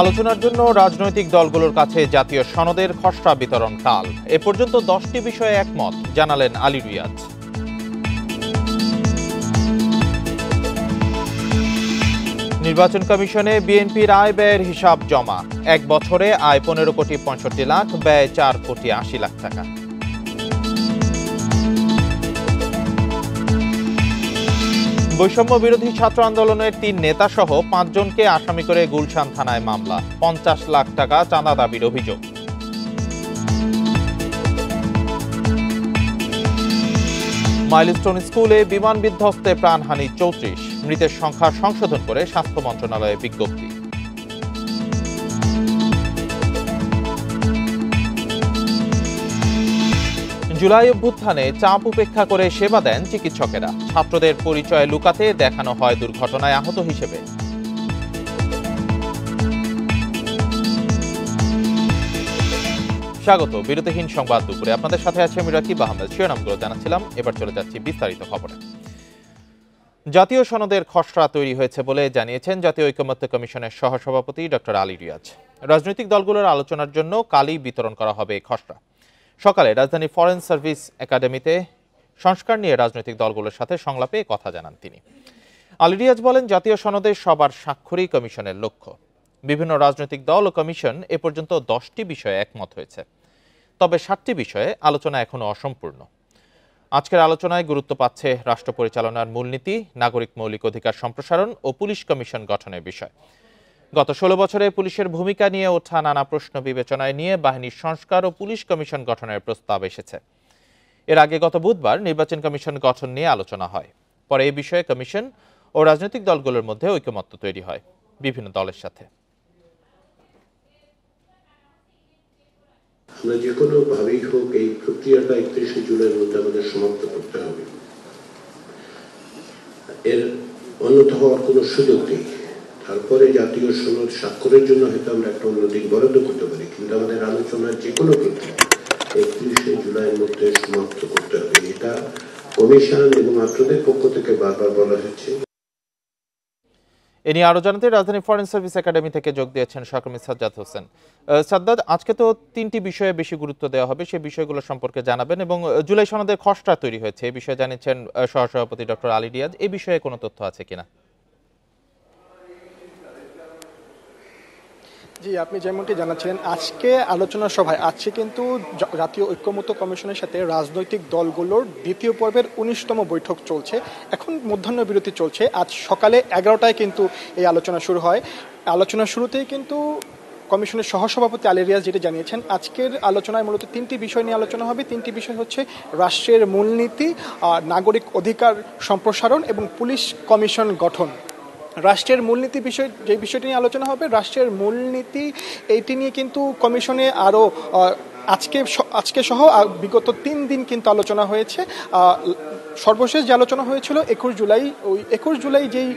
আলোচনার জন্য রাজনৈতিক দলগুলোর কাছে জাতীয় সনদের খসড়া বিতরণ কাল। এ পর্যন্ত 10টি বিষয়ে একমত জানালেন আলী রিয়াজ। নির্বাচন কমিশনে বিএনপির আয় ব্যয়ের হিসাব জমা। 1 বছরে আয় 15 কোটি 65 লাখ, ব্যয় 4 কোটি 80 লাখ টাকা। বৈষম্য বিরোধী ছাত্র আন্দোলনের 3 নেতা সহ 5 জনকে আসামি করে গুলশান থানায় মামলা। 50 লাখ টাকা চাঁদা দাবির অভিযোগ। মাইলস্টোন স্কুলে বিমান বিধ্বস্তে প্রাণহানি 34, মৃতের সংখ্যা সংশোধন করে স্বাস্থ্য মন্ত্রণালয়ে বিজ্ঞপ্তি। জুলাই অভ্যুত্থানে চাপ উপেক্ষা করে সেবা দেন চিকিৎসকেরা। ছাত্রদের পরিচয় লুকাতে দেখানো হয় দুর্ঘটনায় আহত হিসেবে। স্বাগত বিরতিহীন সংবাদ দুপুরে। আপনাদের সাথে আছে আমি রাকিব আহমেদ। শিরোনামগুলো জানাচ্ছিলাম, এবার চলে যাচ্ছি বিস্তারিত খবরে। জাতীয় সনদের খসড়া তৈরি হয়েছে বলে জানিয়েছেন জাতীয় ঐকমত্য কমিশনের সহসভাপতি ডক্টর আলী রিয়াজ। রাজনৈতিক দলগুলোর আলোচনার জন্য কালই বিতরণ করা হবে খসড়া। সকালে রাজধানী ফরেন সার্ভিস একাডেমিতে সংস্কার নিয়ে রাজনৈতিক দলগুলোর সাথে সংলাপে কথা জানান তিনি। আলী রিয়াজ বলেন, জাতীয় সনদে সবার স্বাক্ষরই কমিশনের লক্ষ্য। বিভিন্ন রাজনৈতিক দল ও কমিশন এ পর্যন্ত 10টি বিষয়ে একমত হয়েছে, তবে 7টি বিষয়ে আলোচনা এখনো অসম্পূর্ণ। আজকের আলোচনায় গুরুত্ব পাচ্ছে রাষ্ট্র পরিচালনার মূলনীতি, নাগরিক মৌলিক অধিকার সম্প্রসারণ ও পুলিশ কমিশন গঠনের বিষয়। গত 16 বছরে পুলিশের ভূমিকা নিয়ে ওঠা নানা প্রশ্ন বিবেচনায় নিয়ে বাহিনীর সংস্কার ও পুলিশ কমিশন গঠনের প্রস্তাব এসেছে। এর আগে গত বুধবার নির্বাচন কমিশন গঠন নিয়ে আলোচনা হয়। পরে এই বিষয়ে কমিশন ও রাজনৈতিক দলগুলোর মধ্যে ঐকমত্য তৈরি হয় বিভিন্ন দলের সাথে। আমরা যে কোনো ভাবেই হোক এই প্রক্রিয়াটা 31শে জুলাইয়ের মধ্যে আমাদের সমাপ্ত করতে হবে। এর অন্যথা হওয়ার কোনো সুযোগ নেই। তারপরে জাতীয় সনদ স্বাক্ষরের জন্য হয়তো আমরা একটা অন্য দিন বরাদ্দ করতে পারি, কিন্তু আমাদের আলোচনার যে কোনো প্রক্রিয়া 31শে জুলাইয়ের মধ্যে সমাপ্ত করতে হবে। এটা কমিশন এবং আপনাদের পক্ষ থেকে বারবার বলা হচ্ছে। এ নিয়ে আরো জানাতে রাজধানী ফরেন সার্ভিস একাডেমি থেকে যোগ দিয়েছেন সহকর্মী সাজ্জাদ হোসেন। সাজ্জাদ, আজকে তো 3টি বিষয়ে বেশি গুরুত্ব দেওয়া হবে, সেই বিষয়গুলো সম্পর্কে জানাবেন এবং জুলাই সনদের খসড়া তৈরি হয়েছে এই বিষয়ে জানিয়েছেন সহসভাপতি ডক্টর আলী রিয়াজ। এই বিষয়ে কোনো তথ্য আছে কিনা? জি, আপনি যেমনটি জানাচ্ছিলেন, আজকে আলোচনা সভায় আজকে কিন্তু জাতীয় ঐকমত্য কমিশনের সাথে রাজনৈতিক দলগুলোর দ্বিতীয় পর্বের 19তম বৈঠক চলছে। এখন মধ্যাহ্ন বিরতি চলছে। আজ সকালে 11টায় কিন্তু এই আলোচনা শুরু হয়। আলোচনা শুরুতেই কিন্তু কমিশনের সহসভাপতি আলী রিয়াজ যেটি জানিয়েছেন, আজকের আলোচনায় মূলত 3টি বিষয় নিয়ে আলোচনা হবে। 3টি বিষয় হচ্ছে রাষ্ট্রের মূলনীতি, নাগরিক অধিকার সম্প্রসারণ এবং পুলিশ কমিশন গঠন। রাষ্ট্রের মূলনীতি বিষয় যে বিষয়টি নিয়ে আলোচনা হবে, রাষ্ট্রের মূলনীতি এইটি নিয়ে কিন্তু কমিশনে আরও আজকে সহ বিগত 3 দিন কিন্তু আলোচনা হয়েছে। সর্বশেষ যে আলোচনা হয়েছিল 21 জুলাই। ওই 21 জুলাই যেই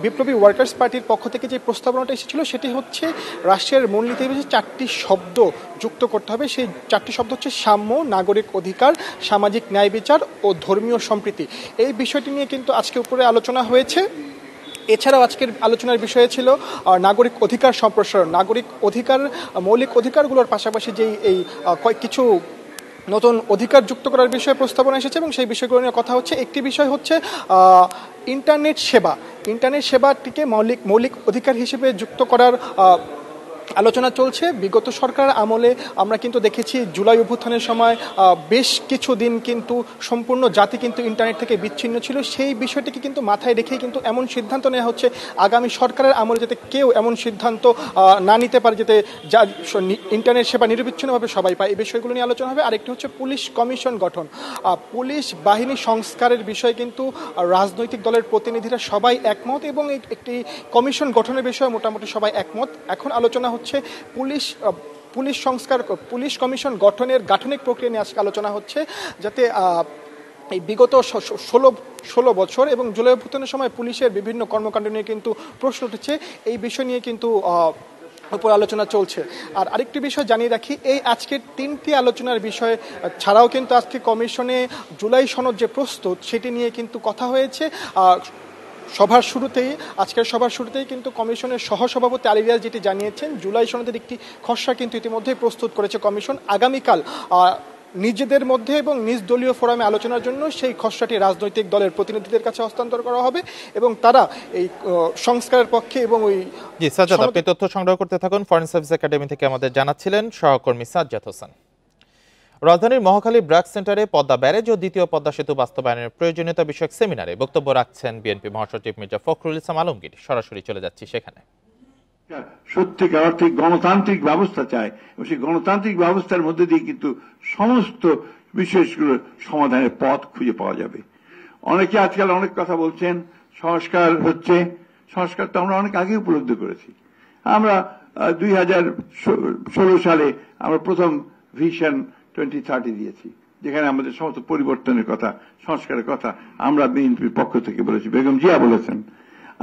বিপ্লবী ওয়ার্কার্স পার্টির পক্ষ থেকে যে প্রস্তাবনাটা এসেছিল সেটি হচ্ছে রাষ্ট্রের মূলনীতি বিষয়ে 4টি শব্দ যুক্ত করতে হবে। সেই 4টি শব্দ হচ্ছে সাম্য, নাগরিক অধিকার, সামাজিক ন্যায় বিচার ও ধর্মীয় সম্প্রীতি। এই বিষয়টি নিয়ে কিন্তু আজকে উপরে আলোচনা হয়েছে। এছাড়াও আজকের আলোচনার বিষয় ছিল নাগরিক অধিকার সম্প্রসারণ। নাগরিক অধিকার, মৌলিক অধিকারগুলোর পাশাপাশি যেই এই কিছু নতুন অধিকার যুক্ত করার বিষয়ে প্রস্তাবনা এসেছে এবং সেই বিষয়গুলো নিয়ে কথা হচ্ছে। একটি বিষয় হচ্ছে ইন্টারনেট সেবা। ইন্টারনেট সেবাটিকে মৌলিক অধিকার হিসেবে যুক্ত করার আলোচনা চলছে। বিগত সরকার আমলে আমরা কিন্তু দেখেছি জুলাই অভ্যুত্থানের সময় বেশ কিছু দিন কিন্তু সম্পূর্ণ জাতি কিন্তু ইন্টারনেট থেকে বিচ্ছিন্ন ছিল। সেই বিষয়টিকে কিন্তু মাথায় রেখেই কিন্তু এমন সিদ্ধান্ত নেওয়া হচ্ছে আগামী সরকারের আমলে যাতে কেউ এমন সিদ্ধান্ত না নিতে পারে, যাতে ইন্টারনেট সেবা নিরবিচ্ছিন্নভাবে সবাই পায়। এই বিষয়গুলো নিয়ে আলোচনা হবে। আরেকটি হচ্ছে পুলিশ কমিশন গঠন। পুলিশ বাহিনী সংস্কারের বিষয়ে কিন্তু রাজনৈতিক দলের প্রতিনিধিরা সবাই একমত এবং একটি কমিশন গঠনের বিষয়ে মোটামুটি সবাই একমত। এখন আলোচনা হচ্ছে পুলিশ কমিশন গঠনের গাঠনিক প্রক্রিয়া নিয়ে আজকে আলোচনা হচ্ছে, যাতে এই বিগত 16 বছর এবং জুলাই অভ্যুত্থানের সময় পুলিশের বিভিন্ন কর্মকাণ্ড নিয়ে কিন্তু প্রশ্ন উঠেছে। এই বিষয় নিয়ে কিন্তু উপর আলোচনা চলছে। আর আরেকটি বিষয় জানিয়ে রাখি, এই আজকের 3টি আলোচনার বিষয় ছাড়াও কিন্তু আজকে কমিশনে জুলাই সনদ যে প্রস্তুত সেটি নিয়ে কিন্তু কথা হয়েছে। আজকের সভার শুরুতেই কিন্তু কমিশনের সহসভাপতি আলী রিয়াজ যেটি জানিয়েছেন, জুলাই সনদের একটি খসড়া কিন্তু ইতিমধ্যেই প্রস্তুত করেছে কমিশন। আগামীকাল নিজেদের মধ্যে এবং নিজ দলীয় ফোরামে আলোচনার জন্য সেই খসড়াটি রাজনৈতিক দলের প্রতিনিধিদের কাছে হস্তান্তর করা হবে এবং তারা এই সংস্কারের পক্ষে এবং ওই সাজ্জাদ, আপনি তথ্য সংগ্রহ করতে থাকুন। ফরেন সার্ভিস একাডেমি থেকে আমাদের জানাচ্ছিলেন সহকর্মী সাজ্জাদ হোসেন। রাজধানীর মহাখালী ব্র্যাক সেন্টারে পদ্মা ব্যারেজ ও দ্বিতীয় পদ্মা সেতু বাস্তবায়নের প্রয়োজনীয়তা বিষয়ক সেমিনারে বক্তব্য রাখছেন বিএনপি মহাসচিব মির্জা ফখরুল ইসলাম আলমগীর। সরাসরি চলে যাচ্ছি সেখানে। সত্যিকার অর্থে গণতান্ত্রিক ব্যবস্থা চায় এবং সেই গণতান্ত্রিক ব্যবস্থার মধ্যে দিয়ে কিন্তু সমস্ত বিষয়গুলোর সমাধানের পথ খুঁজে পাওয়া যাবে। অনেকে আজকাল অনেক কথা বলছেন, সংস্কার হচ্ছে। সংস্কার তো আমরা অনেক আগে উপলব্ধি করেছি। আমরা 2016 সালে আমরা প্রথম ভিশন 2030 দিয়েছি, যেখানে আমাদের সমস্ত পরিবর্তনের কথা, সংস্কারের কথা আমরা বিএনপির পক্ষ থেকে বলেছি, বেগম জিয়া বলেছেন।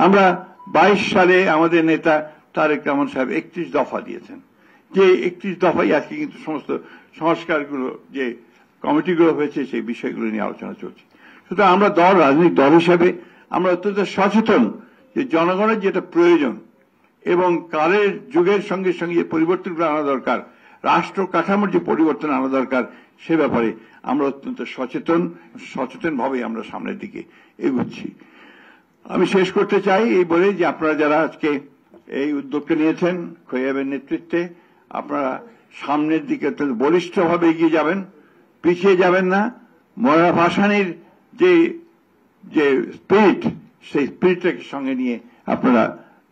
আমরা 22 সালে আমাদের নেতা তারেক রহমান সাহেব 31 দফা দিয়েছেন, যে 31 দফাই আজকে কিন্তু সমস্ত সংস্কারগুলো যে কমিটিগুলো হয়েছে সেই বিষয়গুলো নিয়ে আলোচনা চলছে। সুতরাং আমরা রাজনৈতিক দল হিসাবে আমরা অত্যন্ত সচেতন যে জনগণের যেটা প্রয়োজন এবং কালের যুগের সঙ্গে সঙ্গে যে পরিবর্তনগুলো আনা দরকার, রাষ্ট্র কাঠামোর যে পরিবর্তন আনা দরকার, সে ব্যাপারে আমরা অত্যন্ত সচেতনভাবে আমরা সামনের দিকে এগোচ্ছি। আমি শেষ করতে চাই এই বলে যে আপনারা যারা আজকে এই উদ্যোগকে নিয়েছেন খোয়াবের নেতৃত্বে, আপনারা সামনের দিকে অত্যন্ত বলিষ্ঠভাবে এগিয়ে যাবেন, পিছিয়ে যাবেন না। মরা ভাসানির যে স্পিরিট, সেই স্পিরিটটাকে সঙ্গে নিয়ে আপনারা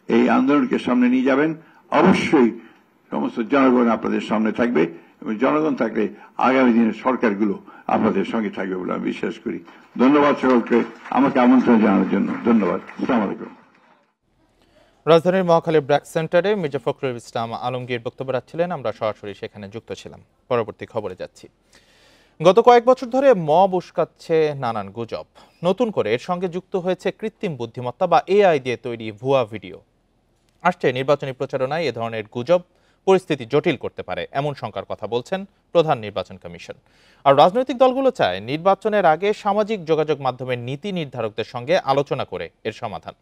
এই আন্দোলনকে সামনে নিয়ে যাবেন। অবশ্যই সমস্ত জনগণ আপনাদের সামনে থাকবে এবং জনগণ থাকলে আগামী দিনের সরকারগুলো আপনাদের সঙ্গে থাকবে বলে আমি বিশ্বাস করি। ধন্যবাদ সকলকে আমাকে আমন্ত্রণ জানানোর জন্য। ধন্যবাদ। আসসালামু আলাইকুম। রাজধানীর মহাখালী ব্র্যাক সেন্টারে মির্জা ফখরুল ইসলাম আলমগীর বক্তব্য রাখছিলেন। আমরা সরাসরি সেখানে যুক্ত ছিলাম। পরবর্তী খবরে যাচ্ছি। গত কয়েক বছর ধরে মব উস্কাচ্ছে নানান গুজব। নতুন করে এর সঙ্গে যুক্ত হয়েছে কৃত্রিম বুদ্ধিমত্তা বা এআই দিয়ে তৈরি ভুয়া ভিডিও। আসছে নির্বাচনী প্রচারণায় এ ধরনের গুজব পরিস্থিতি জটিল করতে পারে, এমন শঙ্কার কথা বলছেন প্রধান নির্বাচন কমিশন। আর রাজনৈতিক দলগুলো চায় নির্বাচনের আগে সামাজিক যোগাযোগ মাধ্যমের নীতি নির্ধারকদের সঙ্গে আলোচনা করে এর সমাধান।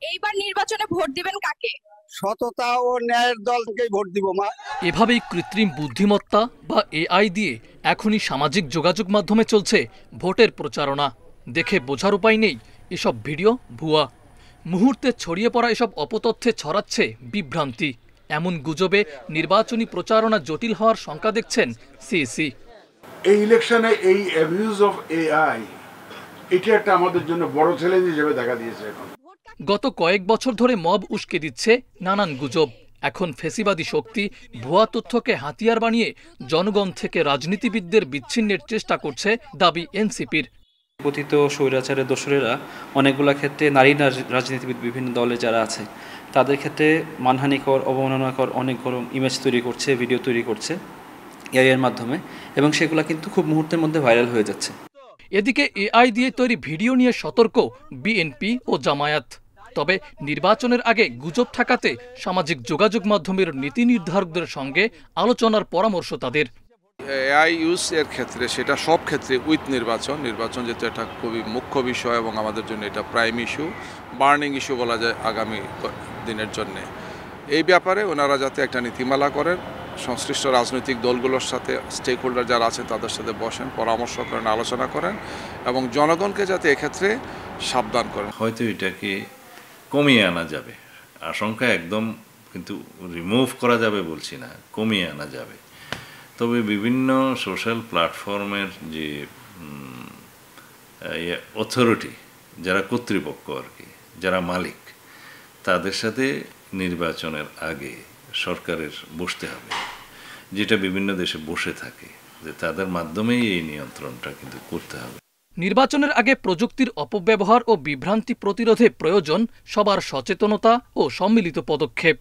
এইবার নির্বাচনে ভোট দিবেন কাকে? সততা ও ন্যায়ের দলকেই ভোট দিব মা। এভাবেই কৃত্রিম বুদ্ধিমত্তা বা এআই দিয়ে এখনই সামাজিক যোগাযোগ মাধ্যমে চলছে ভোটের প্রচারণা। দেখে বোঝার উপায় নেই এসব ভিডিও ভুয়া। মুহূর্তে ছড়িয়ে পড়া এসব অপতথ্যে ছড়াচ্ছে বিভ্রান্তি। এমন গুজবে নির্বাচনী প্রচারণা জটিল হওয়ার শঙ্কা দেখছেন সিইসি। এই ইলেকশনে এই অ্যাবিউজ অফ এআই, এটা একটা আমাদের জন্য বড় চ্যালেঞ্জ হিসেবে দেখা দিয়েছে। এখন গত কয়েক বছর ধরে মব উস্কে দিচ্ছে নানান গুজব। এখন ফেসিবাদী শক্তি ভুয়া তথ্যকে হাতিয়ার বানিয়ে জনগণ থেকে রাজনীতিবিদদের বিচ্ছিন্নের চেষ্টা করছে দাবি এনসিপির। পতিত স্বৈরাচারের দোসরেরা অনেকগুলো ক্ষেত্রে নারী রাজনীতিবিদ বিভিন্ন দলে যারা আছে তাদের ক্ষেত্রে মানহানিকর, অবমাননাকর অনেক গরম ইমেজ তৈরি করছে, ভিডিও তৈরি করছে এআই এর মাধ্যমে, এবং সেগুলো কিন্তু খুব মুহূর্তের মধ্যে ভাইরাল হয়ে যাচ্ছে। এদিকে এআই দিয়ে তৈরি ভিডিও নিয়ে সতর্ক বিএনপি ও জামায়াত। তবে নির্বাচনের আগে গুজব ঠেকাতে সামাজিক যোগাযোগ মাধ্যমের নীতি নির্ধারকদের সঙ্গে আলোচনার পরামর্শ তাদের। এআই ইউজ এর ক্ষেত্রে সেটা সব ক্ষেত্রে উইথ নির্বাচন যেহেতু এটা খুবই মুখ্য বিষয় এবং আমাদের জন্য এটা প্রাইম ইস্যু, বার্নিং ইস্যু বলা যায় আগামী দিনের জন্য। এই ব্যাপারে ওনারা যাতে একটা নীতিমালা করেন, সংশ্লিষ্ট রাজনৈতিক দলগুলোর সাথে স্টেক হোল্ডার যারা আছেন তাদের সাথে বসেন, পরামর্শ করেন, আলোচনা করেন এবং জনগণকে যাতে এক্ষেত্রে সাবধান করেন। হয়তো এটাকে কমিয়ে আনা যাবে, আশঙ্কা একদম কিন্তু রিমুভ করা যাবে বলছি না, কমিয়ে আনা যাবে। তবে বিভিন্ন সোশ্যাল প্ল্যাটফর্মের যে অথরিটি, যারা কর্তৃপক্ষ আর কি, যারা মালিক, তাদের সাথে নির্বাচনের আগে সরকারের বসতে হবে, যেটা বিভিন্ন দেশে বসে থাকে, যে তাদের মাধ্যমেই এই নিয়ন্ত্রণটা কিন্তু করতে হবে। নির্বাচনের আগে প্রযুক্তির অপব্যবহার ও বিভ্রান্তি প্রতিরোধে প্রয়োজন সবার সচেতনতা ও সম্মিলিত পদক্ষেপ।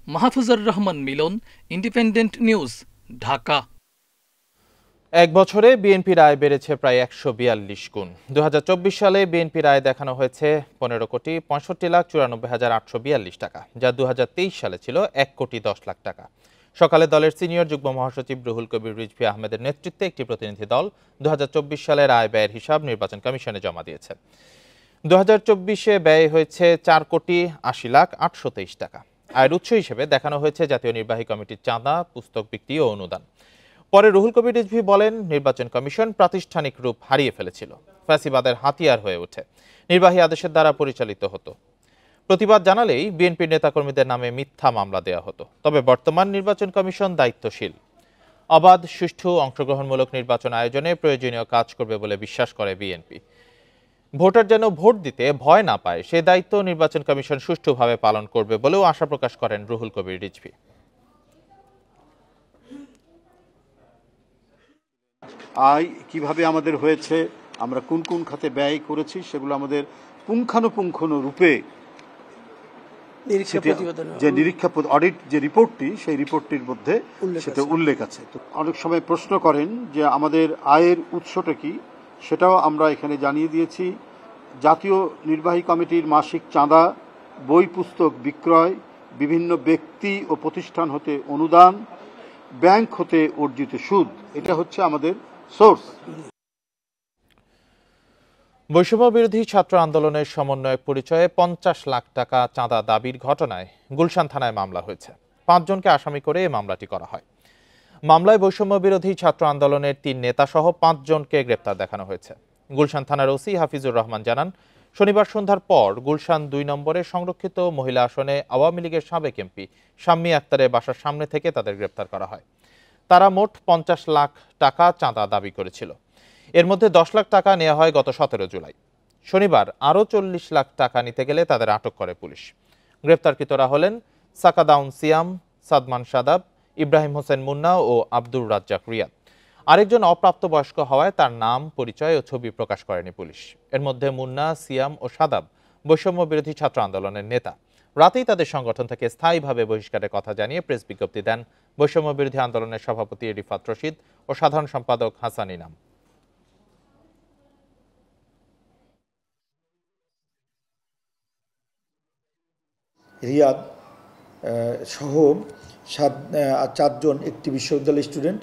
মাহফুজুর রহমান মিলন, ইন্ডিপেন্ডেন্ট নিউজ, ঢাকা। এক বছরে বিএনপির আয় বেড়েছে প্রায় 142 গুণ। 2024 সালে বিএনপির আয় দেখানো হয়েছে 15,65,94,842 টাকা, যা 2023 সালে ছিল 1,10,00,000 টাকা। সকালে দলের সিনিয়র যুগ্ম মহাসচিব রুহুল কবির রিজভী আহমেদের নেতৃত্বে একটি প্রতিনিধি দল 2024 সালের আয় ব্যয়ের হিসাব নির্বাচন কমিশনে জমা দিয়েছে। 2024-এ ব্যয় হয়েছে 4,80,08,23 টাকা। আয়ের উৎস হিসেবে দেখানো হয়েছে জাতীয় নির্বাহী কমিটির চাঁদা, পুস্তক বিক্রি ও অনুদান। পরে রুহুল কবির রিজভী বলেন, নির্বাচন কমিশন প্রাতিষ্ঠানিক রূপ হারিয়ে ফেলেছিল, ফ্যাসিবাদের হাতিয়ার হয়ে ওঠে, নির্বাহী আদেশের দ্বারা পরিচালিত হতো। প্রতিবাদ জানালেই বিএনপির নেতাকর্মীদের নামে মিথ্যা মামলা দেওয়া হতো। তবে বর্তমান নির্বাচন কমিশন দায়িত্বশীল, অবাধ, সুষ্ঠু, অংশগ্রহণমূলক নির্বাচন আয়োজনে প্রয়োজনীয় কাজ করবে বলে বিশ্বাস করে বিএনপি। ভোটার যেন ভোট দিতে ভয় না পায়, সে দায়িত্ব নির্বাচন কমিশন সুষ্ঠুভাবে পালন করবে বলেও আশা প্রকাশ করেন রুহুল কবির রিজভী। আয় কিভাবে আমাদের হয়েছে, আমরা কোন কোন খাতে ব্যয় করেছি, সেগুলো আমাদের পুঙ্খানুপুঙ্খ রূপে যে নিরীক্ষা অডিট যে রিপোর্টটি, সেই রিপোর্টটির মধ্যে সেটা উল্লেখ আছে। তো অনেক সময় প্রশ্ন করেন যে আমাদের আয়ের উৎসটা কি, সেটাও আমরা এখানে জানিয়ে দিয়েছি। জাতীয় নির্বাহী কমিটির মাসিক চাঁদা, বই পুস্তক বিক্রয়, বিভিন্ন ব্যক্তি ও প্রতিষ্ঠান হতে অনুদান, ব্যাংক হতে অর্জিত সুদ, এটা হচ্ছে আমাদের সোর্স। বৈষম্য বিরোধী ছাত্র আন্দোলনের সমন্বয়ক পরিচয়ে 50 লাখ টাকা চাঁদা দাবির ঘটনায় গুলশান থানায় মামলা হয়েছে। 5 জনকে আসামি করে এই মামলাটি করা হয়। মামলায় বৈষম্য বিরোধী ছাত্র আন্দোলনের 3 নেতা সহ 5 জনকে গ্রেপ্তার দেখানো হয়েছে। গুলশান থানার ওসি হাফিজুর রহমান জানান, শনিবার সন্ধ্যার পর গুলশান 2 নম্বরের সংরক্ষিত মহিলা আসনে আওয়ামী লীগের সাবেক এমপি শাম্মী আক্তারের বাসার সামনে থেকে তাদের গ্রেপ্তার করা হয়। তারা মোট 50 লাখ টাকা চাঁদা দাবি করেছিল। এর মধ্যে 10 লাখ টাকা নেওয়া হয় গত 17 জুলাই। শনিবার আরও 40 লাখ টাকা নিতে গেলে তাদের আটক করে পুলিশ। গ্রেপ্তারকৃতরা হলেন সাকাদাউন সিয়াম, সাদমান সাদাব, ইব্রাহিম হোসেন মুন্না ও আব্দুর রাজ্জাক রিয়াদ। আরেকজন অপ্রাপ্তবয়স্ক হওয়ায় তার নাম, পরিচয় ও ছবি প্রকাশ করেনি পুলিশ। এর মধ্যে মুন্না, সিয়াম ও সাদাব বৈষম্য বিরোধী ছাত্র আন্দোলনের নেতা। রাতেই তাদের সংগঠন থেকে স্থায়ীভাবে বহিষ্কারের কথা জানিয়ে প্রেস বিজ্ঞপ্তি দেন বৈষম্য বিরোধী আন্দোলনের সভাপতি রিফাত রশিদ ও সাধারণ সম্পাদক হাসান ইনাম। রিয়াদ সহ 4 জন একটি বিশ্ববিদ্যালয়ের স্টুডেন্ট,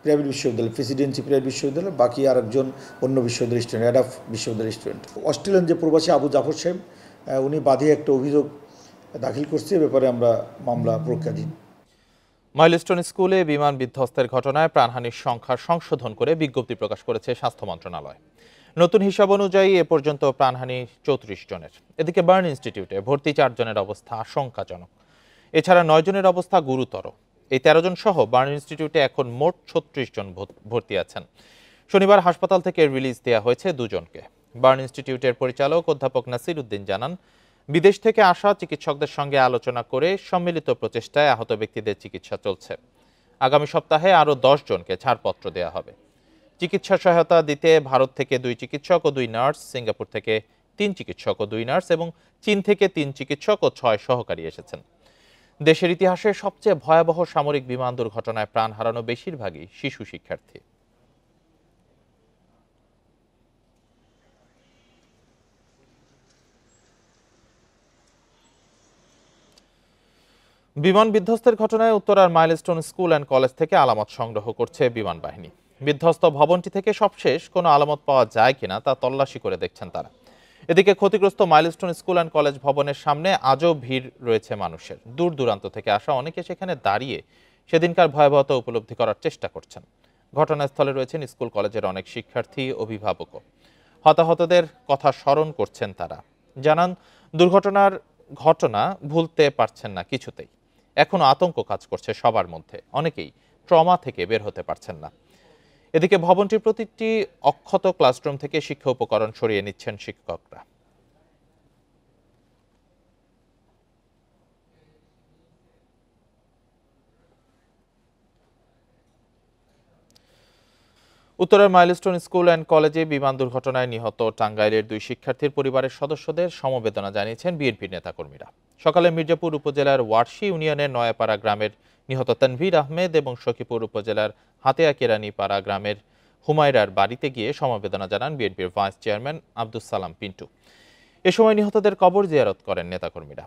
প্রাইভেট বিশ্ববিদ্যালয়, প্রেসিডেন্সি প্রাইভেট বিশ্ববিদ্যালয়, বাকি আরেকজন অন্য বিশ্ববিদ্যালয়ের স্টুডেন্ট, অ্যাডাফ বিশ্ববিদ্যালয়ের স্টুডেন্ট। অস্ট্রেলিয়ান যে প্রবাসী আবু জাফর সাহেব, উনি বাদী একটা অভিযোগ দাখিল করছে, এ ব্যাপারে আমরা মামলা প্রক্রিয়াধীন। মাইলস্টোন স্কুলে বিমান বিধ্বস্তের ঘটনায় প্রাণহানির সংখ্যা সংশোধন করে বিজ্ঞপ্তি প্রকাশ করেছে স্বাস্থ্য মন্ত্রণালয়। নতুন হিসাব অনুযায়ী এ পর্যন্ত প্রাণহানি 34 জনের। এদিকে বার্ন ইনস্টিটিউটে ভর্তি 4 জনের অবস্থা আশঙ্কাজনক। এছাড়া 9 জনের অবস্থা গুরুতর। এই 13 জন সহ বার্ন ইনস্টিটিউটে এখন মোট 36 জন ভর্তি আছেন। শনিবার হাসপাতাল থেকে রিলিজ দেওয়া হয়েছে 2 জনকে। বার্ন ইনস্টিটিউটের পরিচালক অধ্যাপক নাসির উদ্দিন জানান, বিদেশ থেকে আসা চিকিৎসকদের সঙ্গে আলোচনা করে সম্মিলিত প্রচেষ্টায় আহত ব্যক্তিদের চিকিৎসা চলছে। আগামী সপ্তাহে আরও 10 জনকে ছাড়পত্র দেওয়া হবে। চিকিৎসা সহায়তা দিতে ভারত থেকে 2 চিকিৎসক ও 2 নার্স, সিঙ্গাপুর থেকে 3 চিকিৎসক ও 2 নার্স এবং চীন থেকে 3 চিকিৎসক ও 6 সহকারী এসেছেন। দেশের ইতিহাসে সবচেয়ে ভয়াবহ সামরিক বিমান দুর্ঘটনায় প্রাণ হারানো বেশিরভাগই শিশু শিক্ষার্থী। বিমান বিধ্বস্তের ঘটনায় উত্তরার মাইলস্টোন স্কুল অ্যান্ড কলেজ থেকে আলামত সংগ্রহ করছে বিমান বাহিনী। বিধ্বস্ত ভবনটি থেকে সবশেষ কোনো আলামত পাওয়া যায় কিনা তা তল্লাশি করে দেখছেন তারা। এদিকে ক্ষতিগ্রস্ত মাইলস্টোন স্কুল অ্যান্ড কলেজ ভবনের সামনে আজও ভিড় রয়েছে মানুষের। দূর দূরান্ত থেকে আসা অনেকে সেখানে দাঁড়িয়ে সেদিনকার ভয়াবহতা উপলব্ধি করার চেষ্টা করছেন। ঘটনাস্থলে রয়েছেন স্কুল কলেজের অনেক শিক্ষার্থী, অভিভাবকও। হতাহতদের কথা স্মরণ করছেন তারা। জানান, দুর্ঘটনার ঘটনা ভুলতে পারছেন না কিছুতেই। এখনো আতঙ্ক কাজ করছে সবার মধ্যে। অনেকেই ট্রমা থেকে বের হতে পারছেন না। এদিকে ভবনটির প্রতিটি অক্ষত ক্লাসরুম থেকে শিক্ষা উপকরণ সরিয়ে নিচ্ছেন শিক্ষকরা। উত্তরের মাইলস্টোন স্কুল অ্যান্ড কলেজে বিমান দুর্ঘটনায় নিহত টাঙ্গাইলের 2 শিক্ষার্থীর পরিবারের সদস্যদের সমবেদনা জানিয়েছেন বিএনপির নেতাকর্মীরা। সকালে মির্জাপুর উপজেলার ওয়ারশি ইউনিয়নের নয়াপাড়া গ্রামের নিহত তানভীর আহমেদ এবং সখীপুর উপজেলার হাতিয়া কেরানীপাড়া গ্রামের হুমায়রার বাড়িতে গিয়ে সমবেদনা জানান বিএনপির ভাইস চেয়ারম্যান আব্দুস সালাম পিন্টু। এ সময় নিহতদের কবর জিয়ারত করেন নেতাকর্মীরা।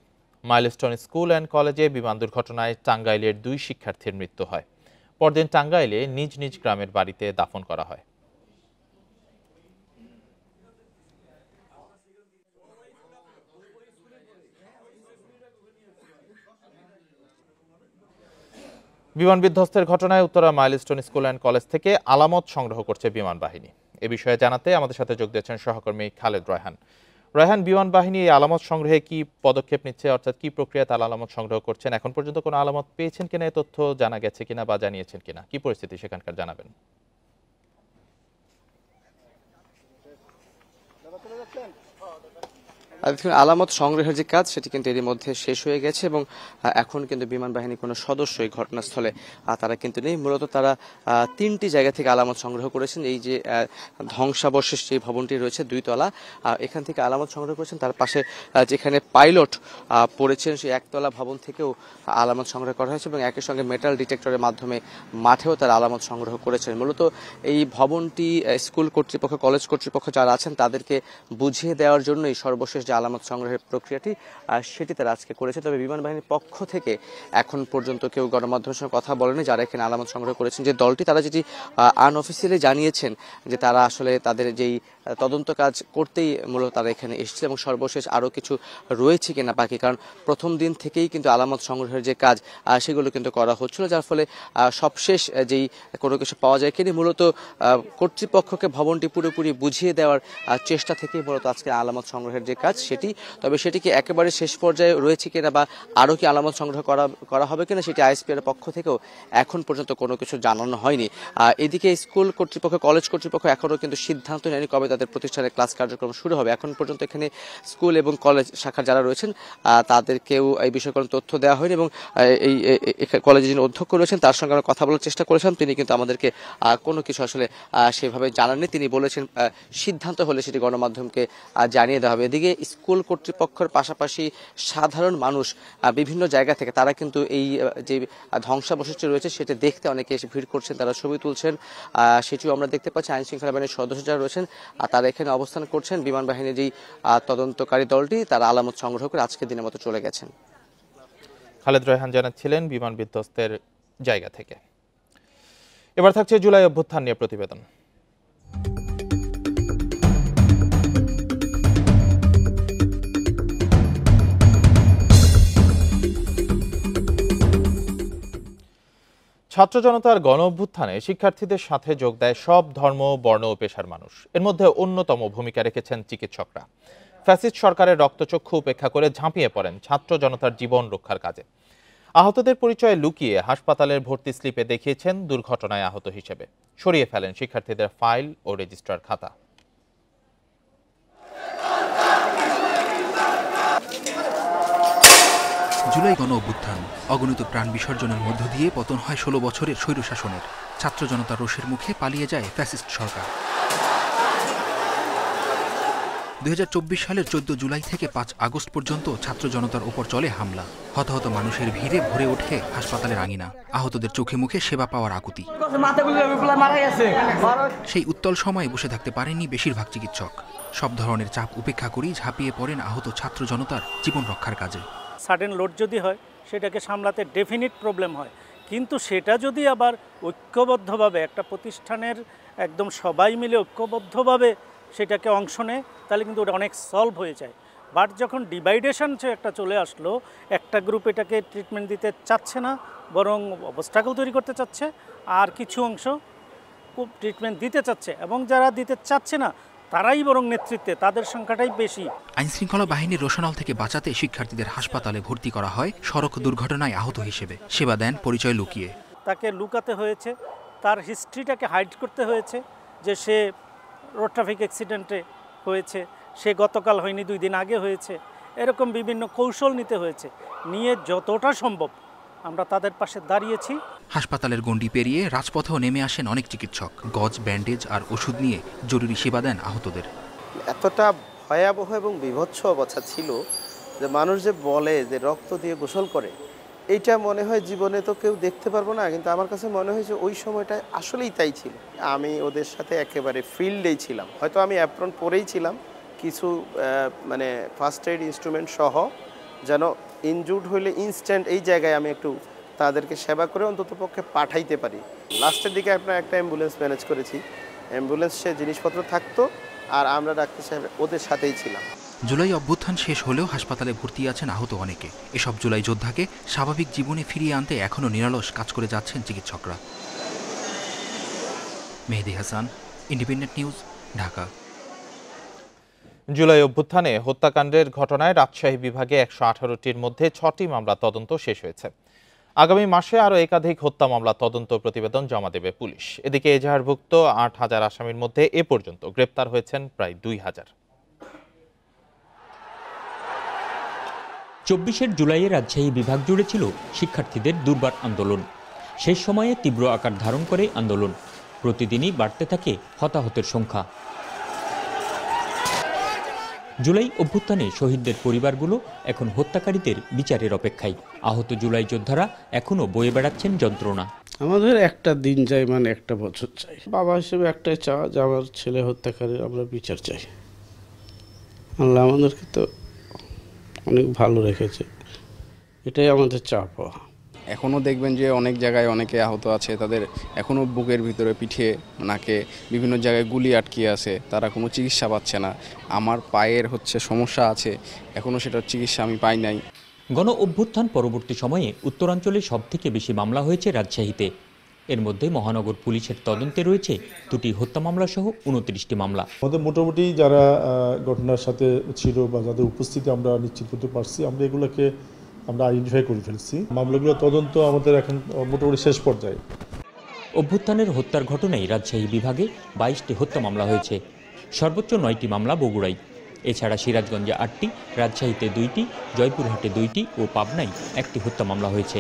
মাইলস্টোন স্কুল অ্যান্ড কলেজে বিমান দুর্ঘটনায় টাঙ্গাইলের 2 শিক্ষার্থীর মৃত্যু হয়। পরদিন টাঙ্গাইলে নিজ নিজ গ্রামের বাড়িতে দাফন করা হয়। বিমান বিধ্বস্তের ঘটনায় Uttara milestone school and college থেকে আলামত সংগ্রহ করছে বিমান বাহিনী। এ বিষয়ে জানাতে আমাদের সাথে যোগ দিয়েছেন সহকর্মী খালেদ রায়হান। রায়হান, বিমান বাহিনী এই আলামত সংগ্রহে কি পদক্ষেপ নিচ্ছে, অর্থাৎ কি প্রক্রিয়া তারা আলামত সংগ্রহ করছেন? এখন পর্যন্ত কোনো আলামত পেয়েছেন কিনা, এই তথ্য জানা গেছে কিনা বা জানিয়েছেন কিনা, কি পরিস্থিতি সেখানকার জানাবেন? আলামত সংগ্রহের যে কাজ সেটি কিন্তু এর মধ্যে শেষ হয়ে গেছে এবং এখন কিন্তু বিমান বাহিনীর কোনো সদস্য এই ঘটনাস্থলে তারা কিন্তু নেই। মূলত তারা 3টি জায়গা থেকে আলামত সংগ্রহ করেছেন। এই যে ধ্বংসাবশেষ যে ভবনটি রয়েছে 2 তলা, এখান থেকে আলামত সংগ্রহ করেছেন। তার পাশে যেখানে পাইলট পড়েছেন সেই 1 তলা ভবন থেকেও আলামত সংগ্রহ করা হয়েছে এবং একই সঙ্গে মেটাল ডিটেক্টরের মাধ্যমে মাঠেও তারা আলামত সংগ্রহ করেছেন। মূলত এই ভবনটি স্কুল কর্তৃপক্ষ, কলেজ কর্তৃপক্ষ যারা আছেন তাদেরকে বুঝিয়ে দেওয়ার জন্যই সর্বশেষ আলামত সংগ্রহের প্রক্রিয়াটি সেটি তারা আজকে করেছে। তবে বিমান বাহিনীর পক্ষ থেকে এখন পর্যন্ত কেউ গণমাধ্যমের সঙ্গে কথা বলেনি যারা এখানে আলামত সংগ্রহ করেছেন। যে দলটি তারা যেটি আনঅফিসিয়ালি জানিয়েছেন যে তারা আসলে তাদের যেই তদন্ত কাজ করতেই মূলত তারা এখানে এসেছে এবং সর্বশেষ আরও কিছু রয়েছে কিনা বাকি, কারণ প্রথম দিন থেকেই কিন্তু আলামত সংগ্রহের যে কাজ সেগুলো কিন্তু করা হচ্ছিল, যার ফলে সবশেষ যেই কোনো কিছু পাওয়া যায় কিনা মূলত কর্তৃপক্ষকে ভবনটি পুরোপুরি বুঝিয়ে দেওয়ার চেষ্টা থেকেই মূলত আজকে আলামত সংগ্রহের যে কাজ সেটি। তবে সেটি কি একেবারে শেষ পর্যায়ে রয়েছে কিনা বা আরও কি আলামত সংগ্রহ করা হবে কিনা সেটি আইএসপিআর এর পক্ষ থেকেও এখন পর্যন্ত কোনো কিছু জানানো হয়নি। এদিকে স্কুল কর্তৃপক্ষ, কলেজ কর্তৃপক্ষ এখনও কিন্তু সিদ্ধান্ত নেয়নি কবে তাদের প্রতিষ্ঠানে ক্লাস কার্যক্রম শুরু হবে। এখন পর্যন্ত এখানে স্কুল এবং কলেজ শাখার যারা রয়েছেন তাদেরকেও এই বিষয়ে কোনো তথ্য দেওয়া হয়নি এবং এই কলেজের যিনি অধ্যক্ষ রয়েছেন তার সঙ্গে আমরা কথা বলার চেষ্টা করেছিলাম, তিনি কিন্তু আমাদেরকে কোনো কিছু আসলে সেভাবে জানাননি। তিনি বলেছেন সিদ্ধান্ত হলে সেটি গণমাধ্যমকে জানিয়ে দেওয়া হবে। এদিকে স্কুল কর্তৃপক্ষের পাশাপাশি সাধারণ মানুষ বিভিন্ন জায়গা থেকে তারা কিন্তু এই যে ধ্বংসাবশেষটি রয়েছে সেটা দেখতে অনেকে এসে ভিড় করছেন, তারা ছবি তুলছেন, সেটিও আমরা দেখতে পাচ্ছি। আইন শৃঙ্খলা বাহিনীর সদস্য যারা রয়েছেন তারা এখানে অবস্থান করছেন। বিমান বাহিনীর যেই তদন্তকারী দলটি তারা আলামত সংগ্রহ করে আজকের দিনের মতো চলে গেছেন। খালেদ রায়হান জানাচ্ছিলেন বিমান বিধ্বস্তের জায়গা থেকে। এবার থাকছে জুলাই অভ্যুত্থান নিয়ে প্রতিবেদন। ছাত্র জনতার গণ অভ্যুত্থানে শিক্ষার্থীদের সাথে যোগ দেয় সব ধর্ম, বর্ণ ও পেশার মানুষ। এর মধ্যে অন্যতম ভূমিকা রেখেছেন চিকিৎসকরা। ফ্যাসিস্ট সরকারের রক্তচক্ষু উপেক্ষা করে ঝাঁপিয়ে পড়েন ছাত্র জনতার জীবন রক্ষার কাজে। আহতদের পরিচয় লুকিয়ে হাসপাতালের ভর্তি স্লিপে দেখিয়েছেন দুর্ঘটনায় আহত হিসেবে। সরিয়ে ফেলেন শিক্ষার্থীদের ফাইল ও রেজিস্ট্রার খাতা। জুলাই গণ অভ্যুত্থান, অগণিত প্রাণ বিসর্জনের মধ্য দিয়ে পতন হয় 16 বছরের স্বৈরশাসনের। ছাত্র জনতার রোষের মুখে পালিয়ে যায় ফ্যাসিস্ট সরকার। 2024 সালের 14 জুলাই থেকে 5 আগস্ট পর্যন্ত ছাত্র জনতার উপর চলে হামলা। হতাহত মানুষের ভিড়ে ভরে ওঠে হাসপাতালের আঙিনা, আহতদের চোখে মুখে সেবা পাওয়ার আকুতি। সেই উত্তল সময়ে বসে থাকতে পারেননি বেশিরভাগ চিকিৎসক। সব ধরনের চাপ উপেক্ষা করেই ঝাঁপিয়ে পড়েন আহত ছাত্র জনতার জীবন রক্ষার কাজে। সাডেন লোড যদি হয় সেটাকে সামলাতে ডেফিনিট প্রবলেম হয়, কিন্তু সেটা যদি আবার ঐক্যবদ্ধভাবে একটা প্রতিষ্ঠানের একদম সবাই মিলে ঐক্যবদ্ধভাবে সেটাকে অংশ নেয় তাহলে কিন্তু ওটা অনেক সলভ হয়ে যায়। বাট যখন ডিভাইডেশন একটা চলে আসলো, একটা গ্রুপ এটাকে ট্রিটমেন্ট দিতে চাচ্ছে না, বরং অবস্টাকল তৈরি করতে চাচ্ছে, আর কিছু অংশ খুব ট্রিটমেন্ট দিতে চাচ্ছে, এবং যারা দিতে চাচ্ছে না তারাই বরং নেতৃত্বে, তাদের সংখ্যাটাই বেশি। আইনশৃঙ্খলা বাহিনীর রোশনাল থেকে বাঁচাতে শিক্ষার্থীদের হাসপাতালে ভর্তি করা হয় সড়ক দুর্ঘটনায় আহত হিসেবে। সেবা দেন পরিচয় লুকিয়ে। তাকে লুকাতে হয়েছে, তার হিস্ট্রিটাকে হাইড করতে হয়েছে, যে সে রোড ট্রাফিক অ্যাক্সিডেন্টে হয়েছে, সে গতকাল হয়নি 2 দিন আগে হয়েছে, এরকম বিভিন্ন কৌশল নিতে হয়েছে। নিয়ে যতটা সম্ভব আমরা তাদের পাশে দাঁড়িয়েছি। হাসপাতালের গণ্ডি পেরিয়ে রাজপথেও নেমে আসেন অনেক চিকিৎসক। গজ, ব্যান্ডেজ আর ওষুধ নিয়ে জরুরি সেবা দেন আহতদের। এতটা ভয়াবহ এবং বিভৎস অবস্থা ছিল যে মানুষ যে বলে যে রক্ত দিয়ে গোসল করে, এইটা মনে হয় জীবনে তো কেউ দেখতে পারবো না, কিন্তু আমার কাছে মনে হয় যে ওই সময়টা আসলেই তাই ছিল। আমি ওদের সাথে একেবারে ফিল্ডেই ছিলাম, হয়তো আমি অ্যাপ্রন পরেই ছিলাম, কিছু মানে ফার্স্ট এইড ইনস্ট্রুমেন্ট সহ, যেন ইনজুর্ড হইলে ইনস্ট্যান্ট এই জায়গায় আমি একটু তাদেরকে সেবা করে অন্তত পক্ষে পাঠাইতে পারি। লাস্টের দিকে আপনার একটা অ্যাম্বুলেন্স ম্যানেজ করেছি, অ্যাম্বুলেন্স সে জিনিসপত্র থাকতো আর আমরা ডাক্তার সাহেব ওদের সাথেই ছিলাম। জুলাই অভ্যুত্থান শেষ হলেও হাসপাতালে ভর্তি আছেন আহত অনেকে। এসব জুলাই যোদ্ধাকে স্বাভাবিক জীবনে ফিরিয়ে আনতে এখনও নিরলস কাজ করে যাচ্ছেন চিকিৎসকরা। Mehedi Hasan, independent news, Dhaka. জুলাই অভ্যুত্থানে হত্যাকাণ্ডের ঘটনায় রাজশাহী বিভাগে 118টির মধ্যে 6টি মামলা তদন্ত শেষ হয়েছে। আগামী মাসে আরও একাধিক হত্যা মামলা তদন্ত প্রতিবেদন জমা দেবে পুলিশ। এদিকে এজাহারভুক্ত 8,000 আসামির মধ্যে এ পর্যন্ত গ্রেপ্তার হয়েছেন প্রায় 2,000। 24 জুলাইয়ে রাজশাহী বিভাগ জুড়ে ছিল শিক্ষার্থীদের দুর্বার আন্দোলন। শেষ সময়ে তীব্র আকার ধারণ করে আন্দোলন। প্রতিদিনই বাড়তে থাকে হতাহতের সংখ্যা। জুলাই অভ্যুত্থানে শহীদদের পরিবারগুলো এখন হত্যাকারীদের বিচারের অপেক্ষায়। আহত জুলাই যোদ্ধারা এখনও বয়ে বেড়াচ্ছেন যন্ত্রণা। আমাদের একটা দিন চাই, মানে একটা বছর চাই। বাবা হিসেবে একটাই চাওয়া যে আমার ছেলে হত্যাকারীর আমরা বিচার চাই। আল্লাহ আমাদেরকে তো অনেক ভালো রেখেছে, এটাই আমাদের চাওয়া পাওয়া। এখনও দেখবেন যে অনেক জায়গায় অনেকে আহত আছে, তাদের এখনও বুকের ভিতরে, পিঠে, নাকে বিভিন্ন জায়গায় গুলি আটকে আছে, তারা কোনো চিকিৎসা পাচ্ছে না। আমার পায়ের সমস্যা আছে, এখনও সেটার চিকিৎসা আমি পাই নাই। গণ অভ্যুত্থান পরবর্তী সময়ে উত্তরাঞ্চলে সবথেকে বেশি মামলা হয়েছে রাজশাহীতে। এর মধ্যে মহানগর পুলিশের তদন্তে রয়েছে 2টি হত্যা মামলা সহ 29টি মামলা। আমাদের মোটামুটি যারা ঘটনার সাথে ছিল বা যাদের উপস্থিতি আমরা নিশ্চিত করতে পারছি, আমরা এগুলোকে আমরা আইডেন্টিফাই করে ফেলছি। মামলাগুলো তদন্ত আমাদের এখন মোটামুটি শেষ পর্যায়ে। অভ্যুত্থানের হত্যার ঘটনায় রাজশাহী বিভাগে 22টি হত্যা মামলা হয়েছে। সর্বোচ্চ 9টি মামলা বগুড়ায়। এছাড়া সিরাজগঞ্জে 8টি, রাজশাহীতে 2টি, জয়পুরহাটে 2টি ও পাবনায় 1টি হত্যা মামলা হয়েছে।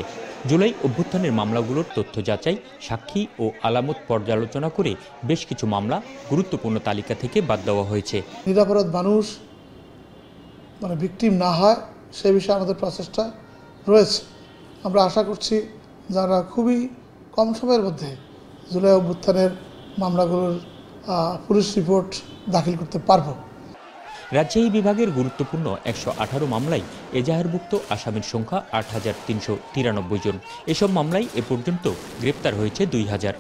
জুলাই অভ্যুত্থানের মামলাগুলোর তথ্য যাচাই, সাক্ষী ও আলামত পর্যালোচনা করে বেশ কিছু মামলা গুরুত্বপূর্ণ তালিকা থেকে বাদ দেওয়া হয়েছে। নিরাপরাধ মানুষ ভিকটিম না হয় সে বিষয়ে আমাদের প্রচেষ্টা রয়েছে। আমরা আশা করছি যারা খুবই কম সময়ের মধ্যে জুলাই অভ্যুত্থানের মামলাগুলোর পুলিশ রিপোর্ট দাখিল করতে পারব। রাজশাহী বিভাগের গুরুত্বপূর্ণ 118 মামলায় এজাহারভুক্ত আসামির সংখ্যা 8,393 জন। এসব মামলায় এ পর্যন্ত গ্রেপ্তার হয়েছে 2,000।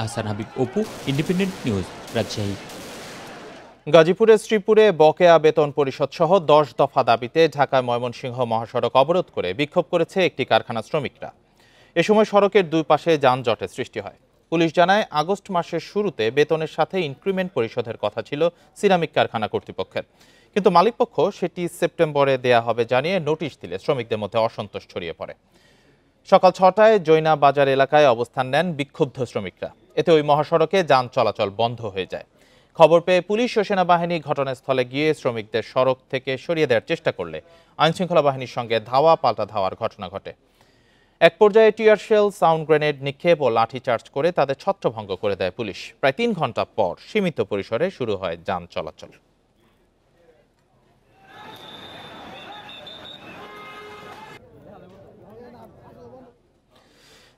Ahsan Habib, Apu, independent news, Rajshahi. গাজীপুরের শ্রীপুরে বকেয়া বেতন পরিশোধ সহ 10 দফা দাবিতে ঢাকা ময়মনসিংহ মহাসড়ক অবরোধ করে বিক্ষোভ করেছে একটি কারখানা শ্রমিকরা। এ সময় সড়কের দুই পাশে যানজটের সৃষ্টি হয়। পুলিশ জানায়, আগস্ট মাসের শুরুতে বেতনের সাথে ইনক্রিমেন্ট পরিশোধের কথা ছিল সিরামিক কারখানা কর্তৃপক্ষের, কিন্তু মালিকপক্ষ সেটি সেপ্টেম্বরে দেয়া হবে জানিয়ে নোটিশ দিলে শ্রমিকদের মধ্যে অসন্তোষ ছড়িয়ে পড়ে। সকাল 6টায় জৈনা বাজার এলাকায় অবস্থান নেন বিক্ষুব্ধ শ্রমিকরা। এতে ওই মহাসড়কে যান চলাচল বন্ধ হয়ে যায়। খবর পেয়ে পুলিশ ও সেনাবাহিনী ঘটনাস্থলে গিয়ে শ্রমিকদের সড়ক থেকে সরিয়ে দেওয়ার চেষ্টা করলে আইনশৃঙ্খলা বাহিনীর সঙ্গে ধাওয়া পাল্টা ধাওয়ার ঘটনা ঘটে। এক পর্যায়ে টিয়ার শেল, সাউন্ড গ্রেনেড নিক্ষেপ ও লাঠিচার্জ করে তাদের ছত্রভঙ্গ করে দেয় পুলিশ। প্রায় 3 ঘন্টা পর সীমিত পরিসরে শুরু হয় যান চলাচল।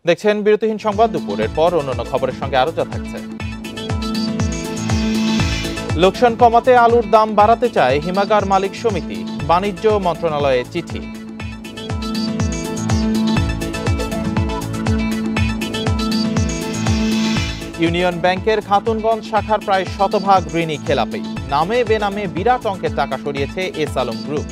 দেখছেন বিরতিহীন সংবাদ দুপুরের পর অন্যান্য খবরের সঙ্গে আরো যা থাকছে। লোকসান কমাতে আলুর দাম বাড়াতে চায় হিমাগার মালিক সমিতি, বাণিজ্য মন্ত্রণালয়ে চিঠি। ইউনিয়ন ব্যাংকের খাতুনগঞ্জ শাখার প্রায় 100% ঋণী খেলাপি। নামে বেনামে বিরাট অঙ্কের টাকা সরিয়েছে এস আলম গ্রুপ।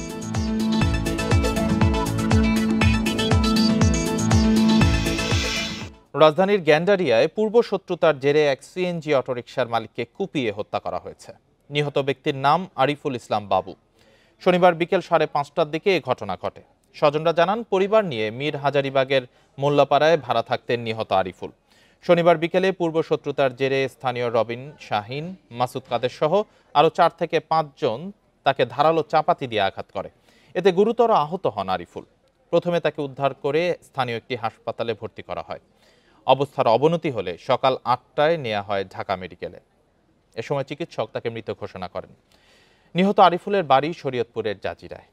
রাজধানীর গ্যান্ডারিয়ায় পূর্ব শত্রুতার জেরে এক সিএনজি অটোরিকশার মালিককে কুপিয়ে হত্যা করা হয়েছে। নিহত ব্যক্তির নাম আরিফুল ইসলাম বাবু। শনিবার বিকেল 5:30টার দিকে এ ঘটনা ঘটে। স্বজনরা জানান, পরিবার নিয়ে মীর হাজারিবাগের মোল্লাপাড়ায় ভাড়া থাকতেন নিহত আরিফুল। শনিবার বিকেলে পূর্ব শত্রুতার জেরে স্থানীয় রবিন, শাহিন, মাসুদ কাদের সহ আরও 4 থেকে 5 জন তাকে ধারালো চাপাতি দিয়ে আঘাত করে। এতে গুরুতর আহত হন আরিফুল। প্রথমে তাকে উদ্ধার করে স্থানীয় একটি হাসপাতালে ভর্তি করা হয়। অবস্থার অবনতি হলে সকাল 8টায় নেওয়া হয় ঢাকা মেডিকেলে। এ সময় চিকিৎসক তাকে মৃত ঘোষণা করেন। নিহত আরিফুলের বাড়ি শরীয়তপুরের জাজিরায়।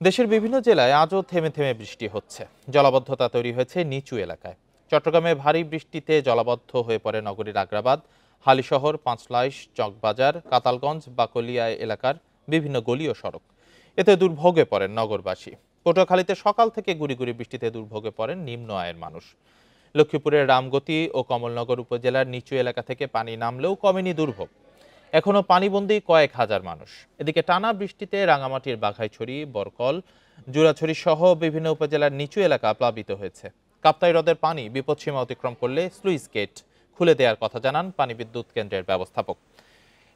দেশের বিভিন্ন জেলায় আজও থেমে থেমে বৃষ্টি হচ্ছে। জলাবদ্ধতা তৈরি হয়েছে নিচু এলাকায়। চট্টগ্রামে ভারী বৃষ্টিতে জলাবদ্ধ হয়ে পড়ে নগরীর আগ্রাবাদ, হালিশহর, পাঁচলাইশ, চকবাজার, কাতালগঞ্জ, বাকলিয়া এলাকার বিভিন্ন গলি ও সড়ক। এতে দুর্ভোগে পড়েন নগরবাসী। পটুয়াখালীতে সকাল থেকে গুড়ি গুড়ি বৃষ্টিতে দুর্ভোগে পড়েন নিম্ন আয়ের মানুষ। লক্ষ্মীপুরের রামগতি ও কমলনগর উপজেলার নিচু এলাকা থেকে পানি নামলেও কমেনি দুর্ভোগ। এখনো পানিবন্দী কয়েক হাজার মানুষ। এদিকে টানা বৃষ্টিতে রাঙামাটির বাঘাইছড়ি, বরকল, জুরাছড়ি সহ বিভিন্ন উপজেলার নিচু এলাকা প্লাবিত হয়েছে। কাপ্তাই হ্রদের পানি বিপদসীমা অতিক্রম করলে স্লুইস গেট খুলে দেওয়ার কথা জানান পানি বিদ্যুৎ কেন্দ্রের ব্যবস্থাপক।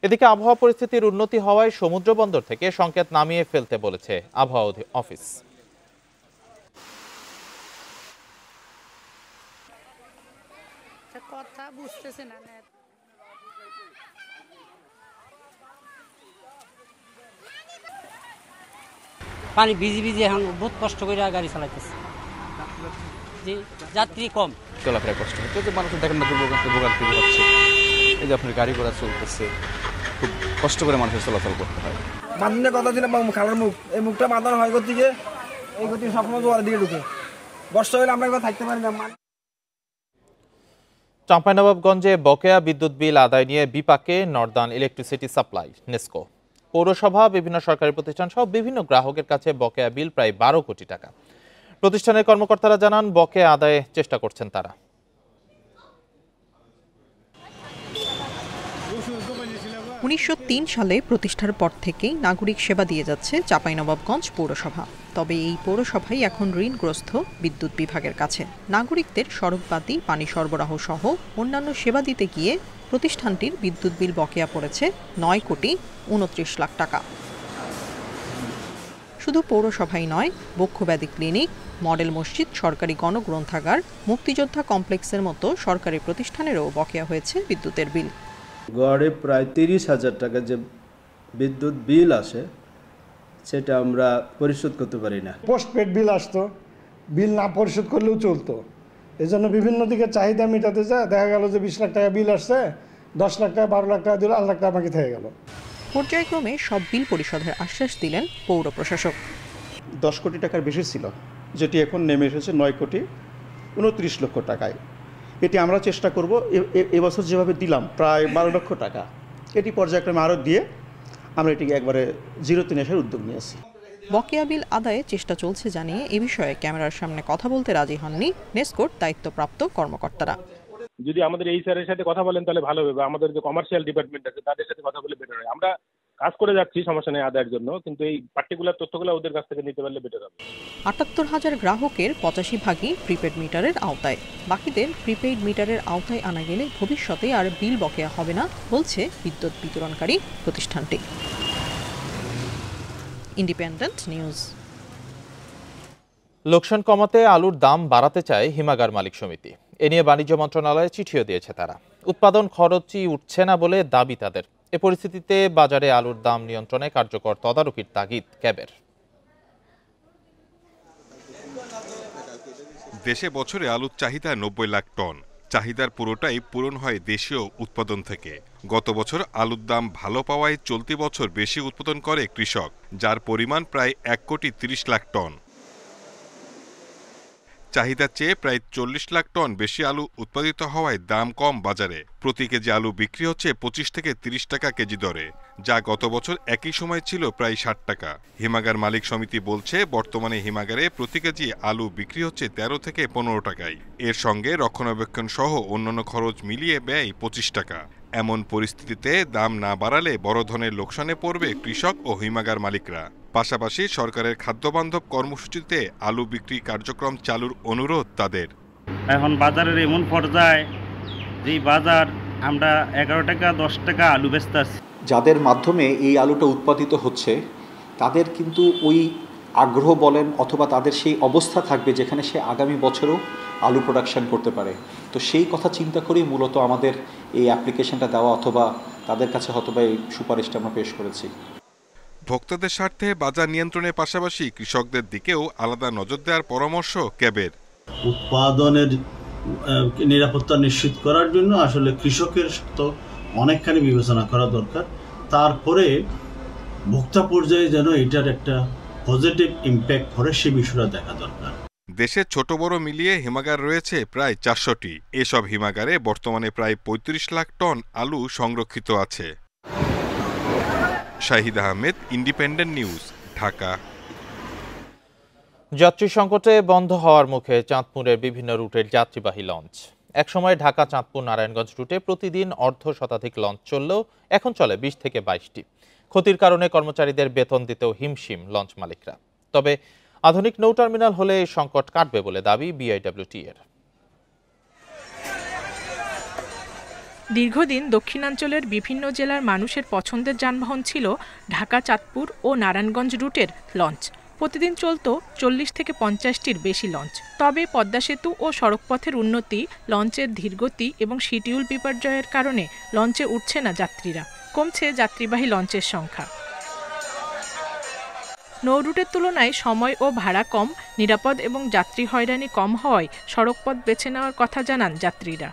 এদিকে আবহাওয়া পরিস্থিতির উন্নতি হওয়ায় সমুদ্র বন্দর থেকে সংকেত নামিয়ে ফেলতে বলেছে আবহাওয়া অফিস। কথা বুঝতেছে না। পানি ভিজি ভিজি এখন বহুত কষ্ট করে গাড়ি চালাইতেছে, যে যাত্রী কম, চলাফেরা কষ্ট হচ্ছে, তো মানুষের দেখেন না ভোগান্তি হচ্ছে। এই যে আপনার গাড়ি ঘোড়া চলতেছে, খুব কষ্ট করে মানুষের চলাচল করতে হয়। বাঁধনের কথা ছিল খালার মুখ, এই মুখটা বাঁধানো হয় গতিকে, এই গতি সবসময় জোয়ার দিকে ঢুকে। বর্ষা হলে আমরা একবার থাকতে পারি না। চাঁপাইনবাবগঞ্জে বকেয়া বিদ্যুৎ বিল আদায় নিয়ে বিপাকে নর্দার্ন ইলেকট্রিসিটি সাপ্লাই নেসকো। পৌরসভা, বিভিন্ন সরকারি প্রতিষ্ঠান সহ বিভিন্ন গ্রাহকের কাছে বকেয়া বিল প্রায় 12 কোটি টাকা। প্রতিষ্ঠানের কর্মকর্তারা জানান বকেয়া আদায়ে চেষ্টা করছেন তারা। 1903 সালে প্রতিষ্ঠার পর থেকেই নাগরিক সেবা দিয়ে যাচ্ছে চাঁপাইনবাবগঞ্জ পৌরসভা। তবে এই পৌরসভাই এখন ঋণগ্রস্ত বিদ্যুৎ বিভাগের কাছে। নাগরিকদের সড়কবাতি, পানি সরবরাহ সহ অন্যান্য সেবা দিতে গিয়ে প্রতিষ্ঠানটির বিদ্যুৎ বিল বকেয়া পড়েছে 9 কোটি 29 লাখ টাকা। শুধু পৌরসভাই নয়, বক্ষব্যাধি ক্লিনিক, মডেল মসজিদ, সরকারি গণগ্রন্থাগার, মুক্তিযোদ্ধা কমপ্লেক্সের মতো সরকারি প্রতিষ্ঠানেরও বকেয়া হয়েছে বিদ্যুতের বিল। গড়ে প্রায় 30,000 টাকা যে বিদ্যুৎ বিল আসে, সেটা আমরা পরিশোধ করতে পারি না। পোস্টপেড বিল আসতো, বিল না পরিশোধ করলেও চলতো। এই জন্য বিভিন্ন দিকে চাহিদা মেটাতে যায়, দেখা গেল যে 20 লাখ টাকা বিল আসছে, 10 লাখ টাকা, 12 লাখ টাকা দিল, 8 লাখ টাকা বাকি থেকে গেল। পর্যায়ক্রমে সব বিল পরিশোধের আশ্বাস দিলেন পৌর প্রশাসক। 10 কোটি টাকার বেশি ছিল, যেটি এখন নেমে এসেছে 9 কোটি 29 লক্ষ টাকায়। এটি আমরা চেষ্টা করব এবছর যেভাবে দিলাম প্রায় 12 লক্ষ টাকা, এটি পর্যায়ক্রমে আরও দিয়ে আমরা এটিকে একবারে জিরোতে নিয়ে আসার উদ্যোগ নিয়েছি। বকেয়া বিল আদায়ে চেষ্টা চলছে জানিয়ে এ বিষয়ে ক্যামেরার সামনে কথা বলতে রাজি হননি নেসকোর দায়িত্বপ্রাপ্ত কর্মকর্তারা। যদি আমাদের এই স্যারের সাথে কথা বলেন তাহলে ভালো হবে, আমাদের যে কমার্শিয়াল ডিপার্টমেন্ট আছে তাদের সাথে কথা বলে বেটার হয়। আমরা কাজ করে যাচ্ছি, সমস্যা নেই আদায়ের জন্য, কিন্তু এই পার্টিকুলার তথ্যগুলো ওদের কাছ থেকে নিতে পারলে বেটার হবে। ৭৮,000 গ্রাহকের 85 ভাগই প্রিপেড মিটারের আওতায়। বাকিদের প্রিপেইড মিটারের আওতায় আনা গেলে ভবিষ্যতে আর বিল বকেয়া হবে না বলছে বিদ্যুৎ বিতরণকারী প্রতিষ্ঠানটি। Independent news. লোকসান কমাতে আলুর দাম বাড়াতে চায় হিমাগার মালিক সমিতি। এ নিয়ে বাণিজ্য মন্ত্রণালয়ে চিঠিও দিয়েছে তারা। উৎপাদন খরচই উঠছে না বলে দাবি তাদের। এ পরিস্থিতিতে বাজারে আলুর দাম নিয়ন্ত্রণে কার্যকর তদারকির তাগিদ ক্যাবের। দেশে বছরে আলুর চাহিদা 90 লাখ টন। চাহিদার পুরোটাই পূরণ হয় দেশীয় উৎপাদন থেকে। গত বছর আলুর দাম ভালো পাওয়ায় চলতি বছর বেশি উৎপাদন করে কৃষক, যার পরিমাণ প্রায় 1 কোটি 30 লাখ টন। চাহিদার চেয়ে প্রায় 40 লাখ টন বেশি আলু উৎপাদিত হওয়ায় দাম কম বাজারে। প্রতি কেজি আলু বিক্রি হচ্ছে 25 থেকে 30 টাকা কেজি দরে, যা গত বছর একই সময় ছিল প্রায় 60 টাকা। হিমাগার মালিক সমিতি বলছে, বর্তমানে হিমাগারে প্রতি কেজি আলু বিক্রি হচ্ছে 13 থেকে 15 টাকায়। এর সঙ্গে রক্ষণাবেক্ষণ সহ অন্যান্য খরচ মিলিয়ে ব্যয় 25 টাকা। এমন পরিস্থিতিতে দাম না বাড়ালে বড় ধরনের লোকসানে পড়বে কৃষক ও হিমাগার মালিকরা। পাশাপাশি সরকারের খাদ্যবান্ধব কর্মসূচিতে আলু বিক্রি কার্যক্রম চালুর অনুরোধ তাদের। এখন বাজারের এমন পর্যায়ে যে বাজার আমরা 11 টাকা 10 টাকা আলু বেচতেছি। যাদের মাধ্যমে এই আলুটা উৎপাদিত হচ্ছে তাদের কিন্তু ওই আগ্রহ বলেন অথবা তাদের সেই অবস্থা থাকবে যেখানে সে আগামী বছরও আলু প্রোডাকশন করতে পারে। তো সেই কথা চিন্তা করেই মূলত আমাদের এই অ্যাপ্লিকেশনটা দেওয়া অথবা তাদের কাছে হয়তোবা এই সুপারিশটা আমরা পেশ করেছি। ভোক্তাদের স্বার্থে বাজার নিয়ন্ত্রণের পাশাপাশি কৃষকদের দিকেও আলাদা নজর দেওয়ার পরামর্শ ক্যাবের। উৎপাদনের নিরাপত্তা নিশ্চিত করার জন্য আসলে কৃষকের তো অনেকখানি বিবেচনা করা দরকার। তারপরে ভোক্তা পর্যায়ে যেন এটার একটা পজিটিভ ইম্প্যাক্ট করে সে বিষয়টা দেখা দরকার। দেশে ছোট বড় মিলিয়ে হিমাগার রয়েছে প্রায় 400টি। এসব হিমাগারে বর্তমানে প্রায় 35 লাখ টন আলু সংরক্ষিত আছে। Shahid Ahmed, independent news, Dhaka. যাত্রী সংকটে বন্ধ হওয়ার মুখে চাঁদপুরের বিভিন্ন রুটের যাত্রীবাহী লঞ্চ। একসময় ঢাকা চাঁদপুর নারায়ণগঞ্জ রুটে প্রতিদিন অর্ধ শতাধিক লঞ্চ চললেও এখন চলে 20 থেকে 22টি। ক্ষতির কারণে কর্মচারীদের বেতন দিতেও হিমশিম লঞ্চ মালিকরা। তবে আধুনিক নৌ টার্মিনাল হলে এই সংকট কাটবে বলে দাবি বিআইডব্লিউটি এর। দীর্ঘদিন দক্ষিণাঞ্চলের বিভিন্ন জেলার মানুষের পছন্দের যানবাহন ছিল ঢাকা চাঁদপুর ও নারায়ণগঞ্জ রুটের লঞ্চ। প্রতিদিন চলত 40 থেকে 50টির বেশি লঞ্চ। তবে পদ্মা সেতু ও সড়কপথের উন্নতি, লঞ্চের ধীরগতি এবং শিডিউল বিপর্যয়ের কারণে লঞ্চে উঠছে না যাত্রীরা। কমছে যাত্রীবাহী লঞ্চের সংখ্যা। নৌ রুটের তুলনায় সময় ও ভাড়া কম, নিরাপদ এবং যাত্রী হয়রানি কম হওয়ায় সড়কপথ বেছে নেওয়ার কথা জানান যাত্রীরা।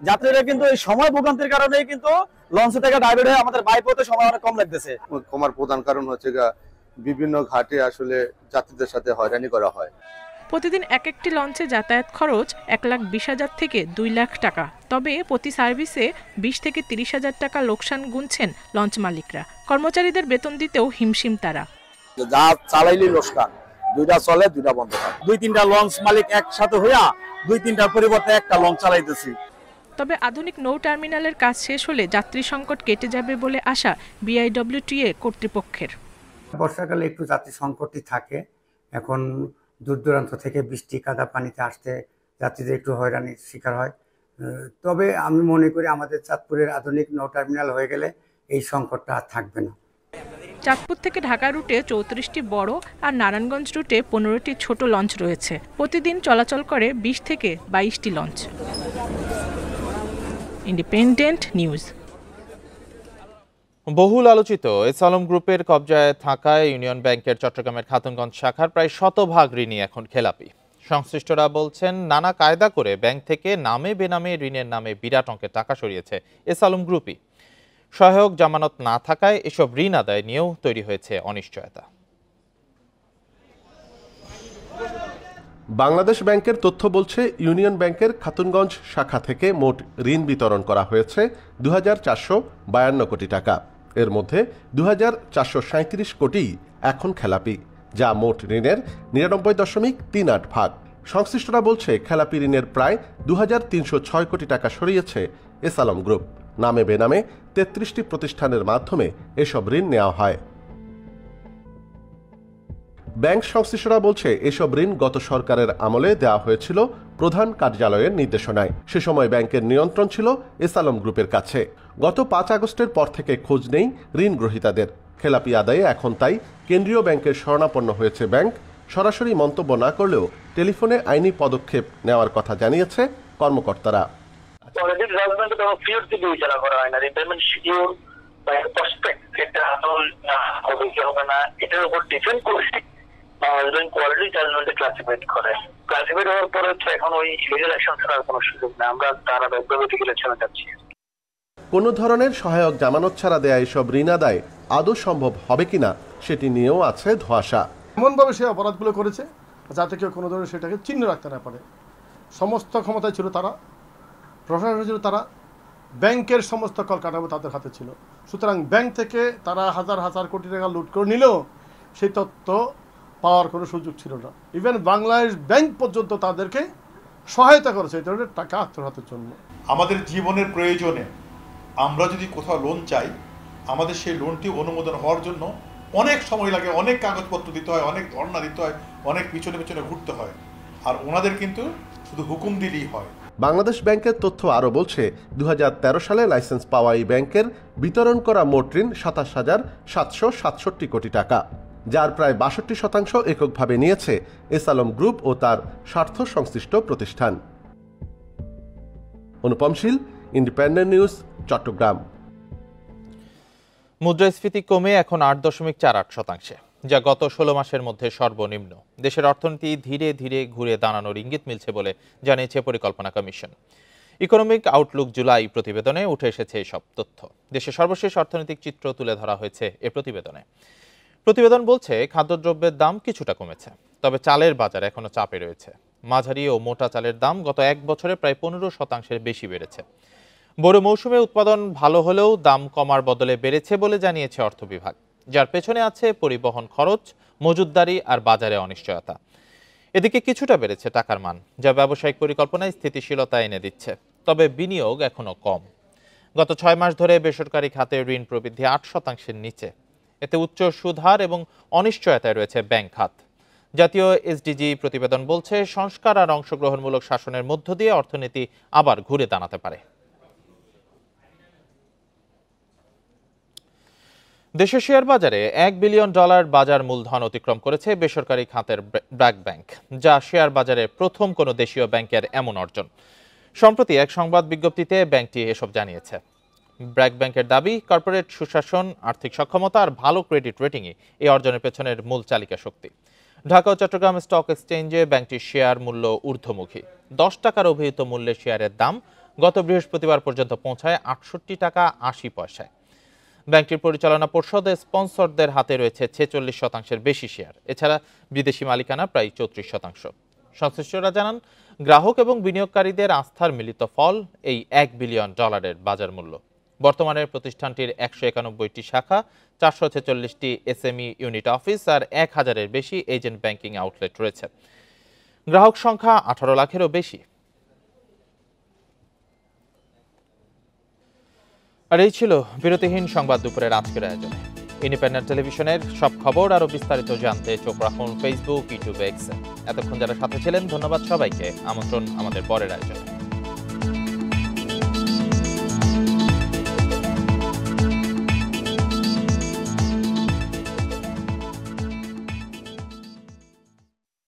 যাত্রীরা কিন্তু এই সময় ভোগান্তির কারণে কিন্তু লঞ্চ থেকে ডাইভার্ট হয়ে আমাদের বাইপথে সময় অনেক কম লাগতেছে। কমার প্রধান কারণ হচ্ছে বিভিন্ন ঘাটে আসলে যাত্রীদের সাথে হয়রানি করা হয়। প্রতিদিন একটি লঞ্চে যাতায়াত খরচ 1,20,000 থেকে 2 লাখ টাকা। তবে প্রতি সার্ভিসে 20 থেকে 30,000 টাকা লোকসান গুনছেন লঞ্চ মালিকরা। কর্মচারীদের বেতন দিতেও হিমশিম তারা। যা চালাইলে লোকসান, দুইটা চলে দুইটা বন্ধ হয়। 2-3টা লঞ্চ মালিক একসাথে হইয়া 2-3টার পরিবর্তে একটা লঞ্চ চালাইতেছি। তবে আধুনিক নৌ টার্মিনালের কাজ শেষ হলে যাত্রী সংকট কেটে যাবে বলে আশা বিআইডব্লিউটিএ কর্তৃপক্ষের। বর্ষাকালে একটু যাত্রী সংকটই থাকে। এখন দূর দূরান্ত থেকে বৃষ্টি কাদা পানিতে আসতে যাত্রীদের একটু হয়রানির শিকার হয়। তবে আমি মনে করি আমাদের চাঁদপুরের আধুনিক নৌ টার্মিনাল হয়ে গেলে এই সংকটটা আর থাকবে না। চাঁদপুর থেকে ঢাকা রুটে 34টি বড় আর নারায়ণগঞ্জ রুটে 15টি ছোট লঞ্চ রয়েছে। প্রতিদিন চলাচল করে 20 থেকে 22টি লঞ্চ। Independent news. বহুল আলোচিত এস আলম গ্রুপের কবজায় থাকা ইউনিয়ন ব্যাংকের চট্টগ্রামের খাতুনগঞ্জ শাখার প্রায় 100% ঋণই এখন খেলাপি। সংশ্লিষ্টরা বলছেন, নানা কায়দা করে ব্যাংক থেকে নামে বেনামে ঋণের নামে বিরাট অঙ্কের টাকা সরিয়েছে এস আলম গ্রুপই। সহায়ক জামানত না থাকায় এসব ঋণ আদায় নিয়েও তৈরি হয়েছে অনিশ্চয়তা। বাংলাদেশ ব্যাংকের তথ্য বলছে, ইউনিয়ন ব্যাংকের খাতুনগঞ্জ শাখা থেকে মোট ঋণ বিতরণ করা হয়েছে 2,452 কোটি টাকা। এর মধ্যে 2,437 কোটি এখন খেলাপি, যা মোট ঋণের 99.38 ভাগ। সংশ্লিষ্টরা বলছে, খেলাপি ঋণের প্রায় 2,306 কোটি টাকা সরিয়েছে এস আলম গ্রুপ। নামে বেনামে 33টি প্রতিষ্ঠানের মাধ্যমে এসব ঋণ নেওয়া হয়। ব্যাংক সংশ্লিষ্টরা বলছে, এসব ঋণ গত সরকারের আমলে দেওয়া হয়েছিল প্রধান কার্যালয়ের নির্দেশনায়। সে সময় ব্যাংকের নিয়ন্ত্রণ ছিল এস আলম গ্রুপের কাছে। গত 5 আগস্টের পর থেকে খোঁজ নেই ঋণ গ্রহীতাদের। খেলাপি আদায়ে এখন তাই কেন্দ্রীয় ব্যাংকের শরণাপন্ন হয়েছে ব্যাংক। সরাসরি মন্তব্য না করলেও টেলিফোনে আইনি পদক্ষেপ নেওয়ার কথা জানিয়েছে কর্মকর্তারা। এটার উপর ডিপেন্ড করে কোয়ালিটি জাজমেন্টে ক্লাসিফাইড করে। ক্লাসিফাইড হওয়ার পরে তো এখন ওই লিগ্যাল অ্যাকশন ছাড়ার কোনো সুযোগ নেই। আমরা তারা ব্যক্তিগত ইলেকশনে যাচ্ছি। কোনো ধরনের সহায়ক জামানত ছাড়া দেয়া এসব ঋণ আদায় আদৌ সম্ভব হবে কিনা সেটি নিয়েও আছে ধোঁয়াশা। এমনভাবে সে অপরাধগুলো করেছে যাতে কেউ কোনো ধরনের সেটাকে চিহ্ন রাখতে না পারে। সমস্ত ক্ষমতায় ছিল তারা, প্রশাসন ছিল তারা, ব্যাংকের সমস্ত কলকাঠামো তাদের হাতে ছিল। সুতরাং ব্যাংক থেকে তারা হাজার হাজার কোটি টাকা লুট করে নিলেও সেই তথ্য পাওয়ার কোনো সুযোগ ছিল না। ইভেন বাংলাদেশ ব্যাংক পর্যন্ত তাদেরকে সহায়তা করেছে এই ধরনের টাকা আত্মসাতের জন্য। আমাদের জীবনের প্রয়োজনে আমরা যদি কোথাও লোন চাই, আমাদের সেই লোনটি অনুমোদন হওয়ার জন্য অনেক সময় লাগে, অনেক কাগজপত্র দিতে হয়, অনেক ধর্ণা দিতে হয়, অনেক পিছনে পিছনে ঘুরতে হয়। আর ওনাদের কিন্তু শুধু হুকুম দিলেই হয়। বাংলাদেশ ব্যাংকের তথ্য আরও বলছে, 2013 সালে লাইসেন্স পাওয়া এই ব্যাংকের বিতরণ করা মোট ঋণ 27,767 কোটি টাকা, যার প্রায় 62% এককভাবে নিয়েছে এস আলম গ্রুপ ও তার স্বার্থ সংশ্লিষ্ট প্রতিষ্ঠান। অনুপম শীল, ইন্ডিপেন্ডেন্ট নিউজ, চট্টগ্রাম। মুদ্রাস্ফীতি কমে এখন 8.48%, যা গত 16 মাসের মধ্যে সর্বনিম্ন। দেশের অর্থনীতি ধীরে ধীরে ঘুরে দাঁড়ানোর ইঙ্গিত মিলছে বলে জানিয়েছে পরিকল্পনা কমিশন। ইকোনমিক আউটলুক জুলাই প্রতিবেদনে উঠে এসেছে এসব তথ্য। দেশের সর্বশেষ অর্থনৈতিক চিত্র তুলে ধরা হয়েছে এ প্রতিবেদনে। প্রতিবেদন বলছে খাদ্যদ্রব্যের দাম কিছুটা কমেছে, তবে চালের বাজার এখনো চাপে রয়েছে। মাঝারি ও মোটা চালের দাম গত এক বছরে প্রায় 15% বেশি বেড়েছে। বোরো মৌসুমে উৎপাদন ভালো হলেও দাম কমার বদলে বেড়েছে বলে জানিয়েছে অর্থ বিভাগ, যার পেছনে আছে পরিবহন খরচ, মজুতদারি আর বাজারে অনিশ্চয়তা। এদিকে কিছুটা বেড়েছে টাকার মান, যা ব্যবসায়িক পরিকল্পনায় স্থিতিশীলতা এনে দিচ্ছে, তবে বিনিয়োগ এখনো কম। গত 6 মাস ধরে বেসরকারি খাতে ঋণ প্রবৃদ্ধি 8%-এর নিচে। এতে উচ্চ সুদ হার এবং অনিশ্চয়তায় রয়েছে ব্যাংক খাত। জাতীয় এসডিজি প্রতিবেদন বলছে সংস্কার আর অংশগ্রহণমূলক শাসনের মধ্য দিয়ে অর্থনীতি আবার ঘুরে দাঁড়াতে পারে। দেশের শেয়ার বাজারে $1 বিলিয়ন বাজার মূলধন অতিক্রম করেছে বেসরকারি খাতের ব্র্যাক ব্যাংক, যা শেয়ার বাজারে প্রথম কোনো দেশীয় ব্যাংকের এমন অর্জন। সম্প্রতি এক সংবাদ বিজ্ঞপ্তিতে ব্যাংকটি এসব জানিয়েছে। ব্র্যাক ব্যাংকের দাবি, কর্পোরেট সুশাসন, আর্থিক সক্ষমতা আর ভালো ক্রেডিট রেটিংই এই অর্জনের পেছনের মূল চালিকা শক্তি। ঢাকা ও চট্টগ্রাম স্টক এক্সচেঞ্জে ব্যাংকটির শেয়ার মূল্য ঊর্ধ্বমুখী। 10 টাকার অভিহিত মূল্যের শেয়ারের দাম গত বৃহস্পতিবার পর্যন্ত পৌঁছায় 68 টাকা 80 পয়সায়। ব্যাংকটির পরিচালনা পর্ষদে স্পন্সরদের হাতে রয়েছে 46% বেশি শেয়ার। এছাড়া বিদেশি মালিকানা প্রায় 34%। সংশ্লিষ্টরা জানান, গ্রাহক এবং বিনিয়োগকারীদের আস্থার মিলিত ফল এই $1 বিলিয়ন বাজার মূল্য। বর্তমানে প্রতিষ্ঠানটির 191টি শাখা, 446টি এসএমই ইউনিট অফিস আর 1000-এর বেশি এজেন্ট ব্যাংকিং আউটলেট রয়েছে। গ্রাহক সংখ্যা 18 লাখেরও বেশি। আর এই ছিল বিরতিহীন সংবাদ দুপুরের আজকের আয়োজনে। ইন্ডিপেন্ডেন্ট টেলিভিশনের সব খবর আরো বিস্তারিত জানতে চোখ রাখুন ফেসবুক, ইউটিউব, এক্স। এতক্ষণ যারা সাথে ছিলেন ধন্যবাদ সবাইকে। আমন্ত্রণ আমাদের পরের আয়োজনে।